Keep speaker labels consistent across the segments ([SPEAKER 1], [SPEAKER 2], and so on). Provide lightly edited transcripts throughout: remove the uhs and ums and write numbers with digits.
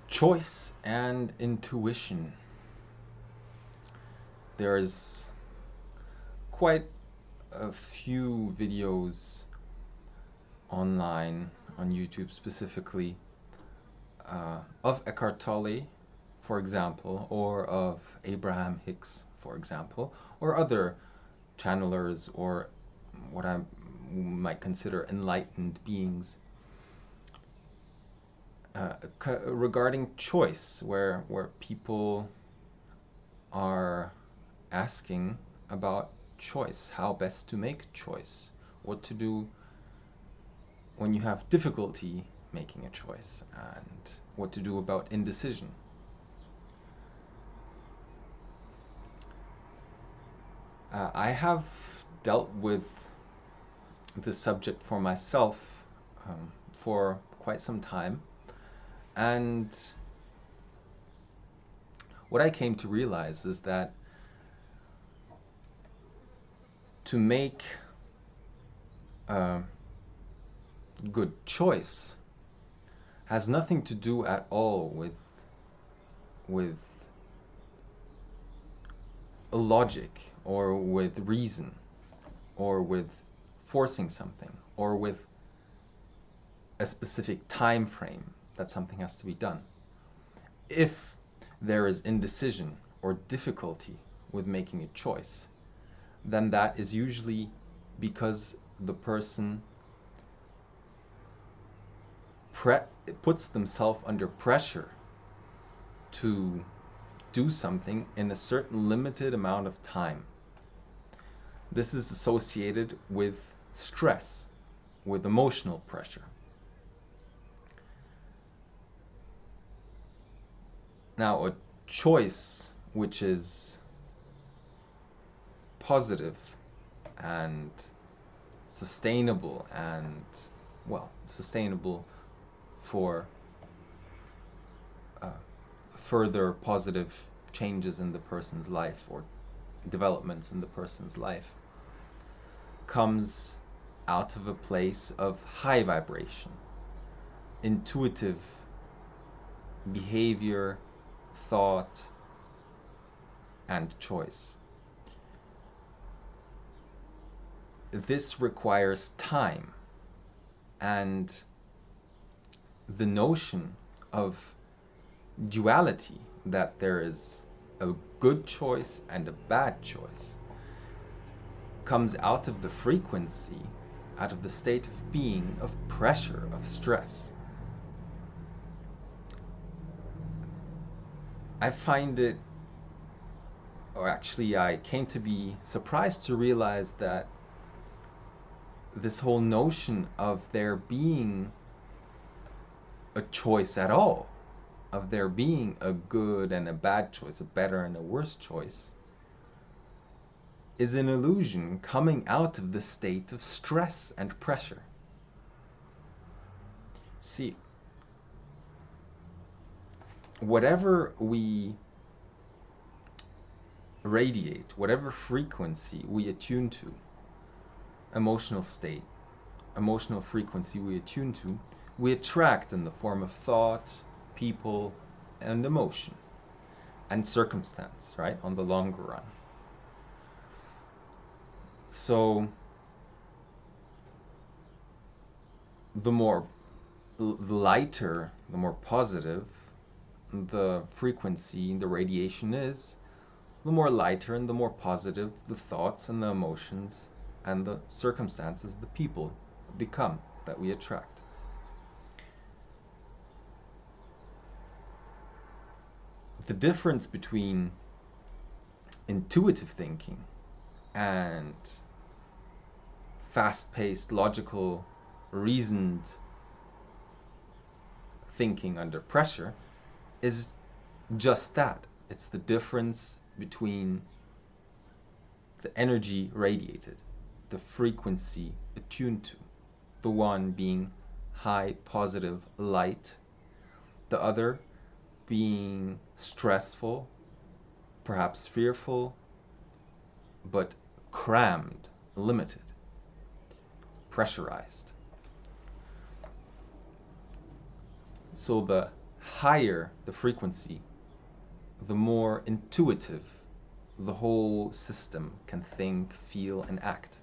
[SPEAKER 1] Choice and intuition. There's quite a few videos online, on YouTube specifically, of Eckhart Tolle, for example, or of Abraham Hicks, for example, or other channelers or what I might consider enlightened beings, regarding choice, where people are asking about choice, how best to make choice, what to do when you have difficulty making a choice, and what to do about indecision. I have dealt with this subject for myself for quite some time, and what I came to realize is that to make a good choice has nothing to do at all with logic or with reason or with forcing something or with a specific time frame that something has to be done. If there is indecision or difficulty with making a choice, then that is usually because the person puts themselves under pressure to do something in a certain limited amount of time. This is associated with stress, with emotional pressure. Now, a choice which is positive and sustainable and, well, sustainable for further positive changes in the person's life or developments in the person's life, comes out of a place of high vibration, intuitive behavior, thought, and choice. This requires time, and the notion of duality, that there is a good choice and a bad choice, comes out of the frequency, out of the state of being, of pressure, of stress. I find it, or actually I came to be surprised to realize that this whole notion of there being a choice at all, of there being a good and a bad choice, a better and a worse choice, is an illusion coming out of the state of stress and pressure. See, whatever we radiate, whatever frequency we attune to, emotional state, emotional frequency we attune to, we attract in the form of thought, people, and emotion, and circumstance, right, on the longer run. So the more lighter, the more positive the frequency, the radiation is, the more lighter and the more positive the thoughts and the emotions and the circumstances, the people become that we attract. The difference between intuitive thinking and fast-paced, logical, reasoned thinking under pressure is just that. It's the difference between the energy radiated, the frequency attuned to, the one being high, positive, light, the other being stressful, perhaps fearful, but crammed, limited, pressurized. So the higher the frequency, the more intuitive the whole system can think, feel, and act.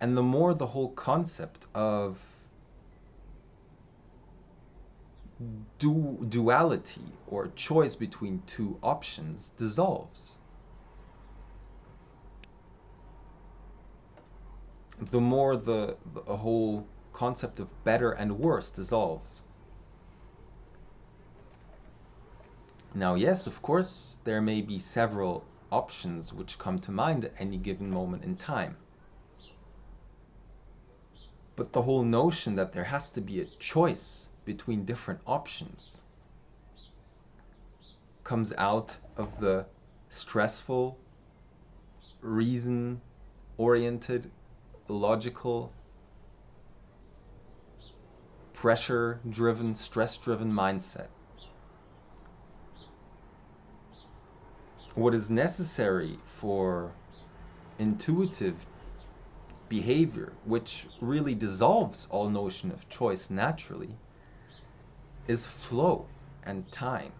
[SPEAKER 1] And the more the whole concept of duality or choice between two options dissolves. The more the whole concept of better and worse dissolves. Now, yes, of course, there may be several options which come to mind at any given moment in time. But the whole notion that there has to be a choice between different options comes out of the stressful, reason-oriented, logical, pressure-driven, stress-driven mindset. What is necessary for intuitive behavior, which really dissolves all notion of choice naturally, is flow and time.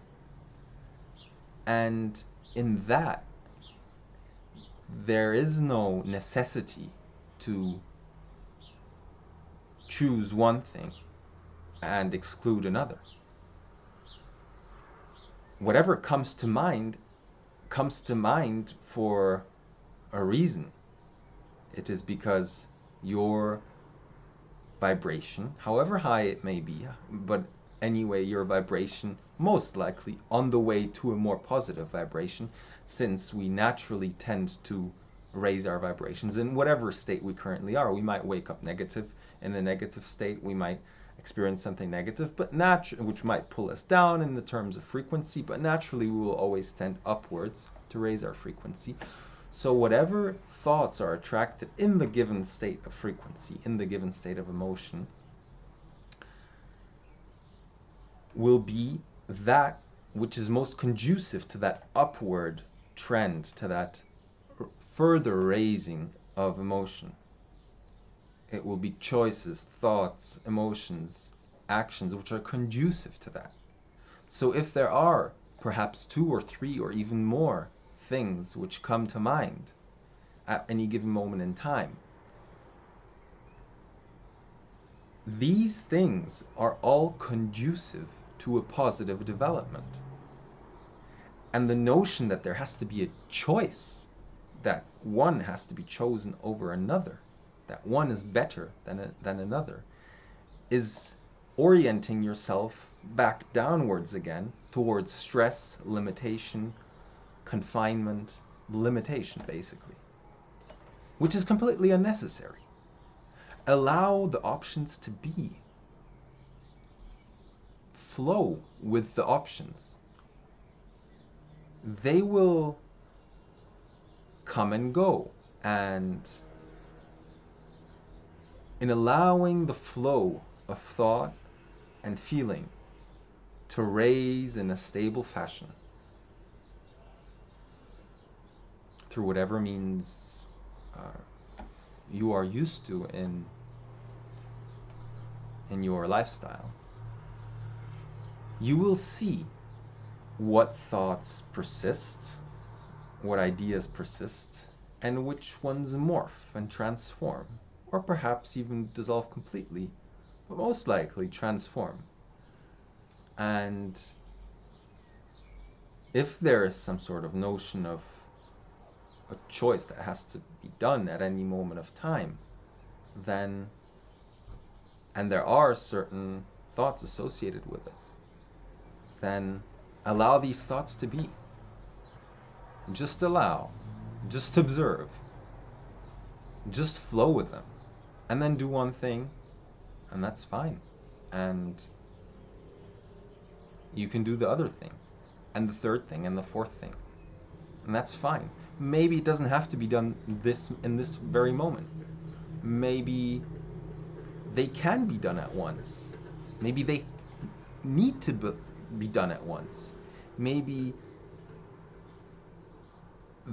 [SPEAKER 1] And in that, there is no necessity to choose one thing and exclude another. Whatever comes to mind for a reason. It is because your vibration, however high it may be, but anyway, your vibration most likely on the way to a more positive vibration, since we naturally tend to raise our vibrations in whatever state we currently are. We might wake up negative, in a negative state, we might experience something negative, but which might pull us down in the terms of frequency, but naturally we will always tend upwards to raise our frequency. So whatever thoughts are attracted in the given state of frequency, in the given state of emotion, will be that which is most conducive to that upward trend, to that further raising of emotion. It will be choices, thoughts, emotions, actions which are conducive to that. So if there are perhaps 2 or 3 or even more things which come to mind at any given moment in time, these things are all conducive to a positive development. And the notion that there has to be a choice, that one has to be chosen over another, that one is better than another, is orienting yourself back downwards again towards stress, limitation, confinement, limitation, basically, which is completely unnecessary. Allow the options to be. Flow with the options. They will come and go, and in allowing the flow of thought and feeling to raise in a stable fashion through whatever means you are used to in your lifestyle, you will see what thoughts persist, what ideas persist, and which ones morph and transform, or perhaps even dissolve completely, but most likely transform. And if there is some sort of notion of a choice that has to be done at any moment of time, then, and there are certain thoughts associated with it, then allow these thoughts to be. Just allow, just observe, just flow with them, and then do one thing, and that's fine. And you can do the other thing, and the third thing, and the fourth thing, and that's fine. Maybe it doesn't have to be done in this very moment. Maybe they can be done at once. Maybe they need to be done at once. Maybe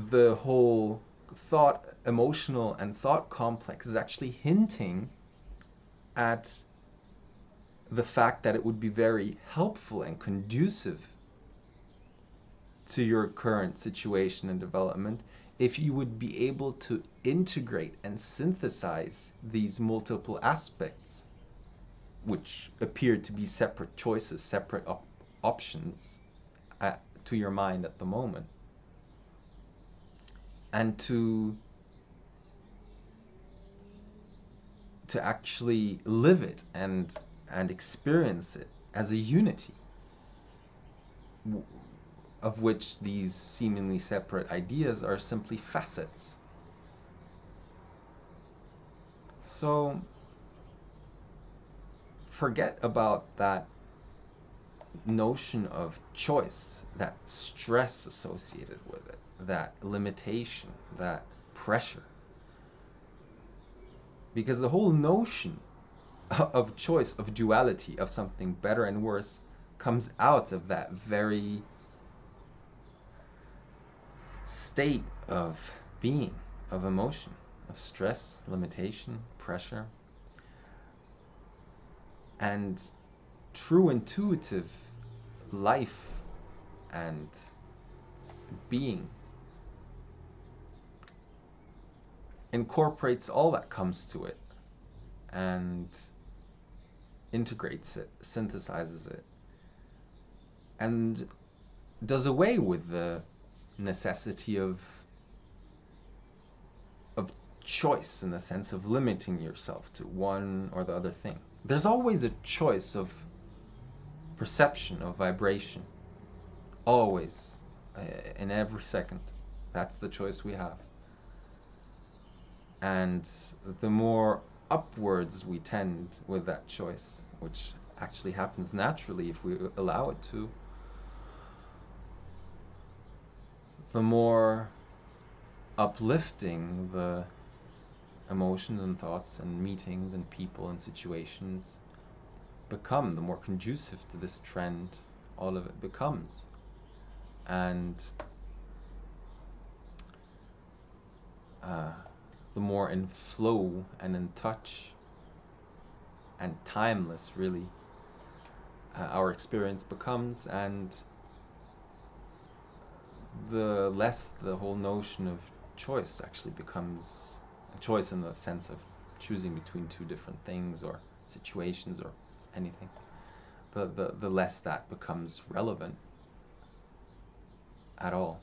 [SPEAKER 1] the whole emotional and thought complex is actually hinting at the fact that it would be very helpful and conducive to your current situation and development if you would be able to integrate and synthesize these multiple aspects, which appear to be separate choices, separate options to your mind at the moment, and to actually live it and experience it as a unity of which these seemingly separate ideas are simply facets. So forget about that notion of choice, that stress associated with it, that limitation, that pressure. Because the whole notion of choice, of duality, of something better and worse, comes out of that very state of being, of emotion, of stress, limitation, pressure. And true intuitive life and being incorporates all that comes to it and integrates it, synthesizes it, and does away with the necessity of choice in the sense of limiting yourself to one or the other thing. There's always a choice of perception, of vibration. Always. In every second. That's the choice we have. And the more upwards we tend with that choice, which actually happens naturally if we allow it to, the more uplifting the emotions and thoughts and meetings and people and situations become, the more conducive to this trend all of it becomes. And the more in flow and in touch and timeless, really, our experience becomes, and the less the whole notion of choice actually becomes a choice in the sense of choosing between two different things or situations or anything, the less that becomes relevant at all.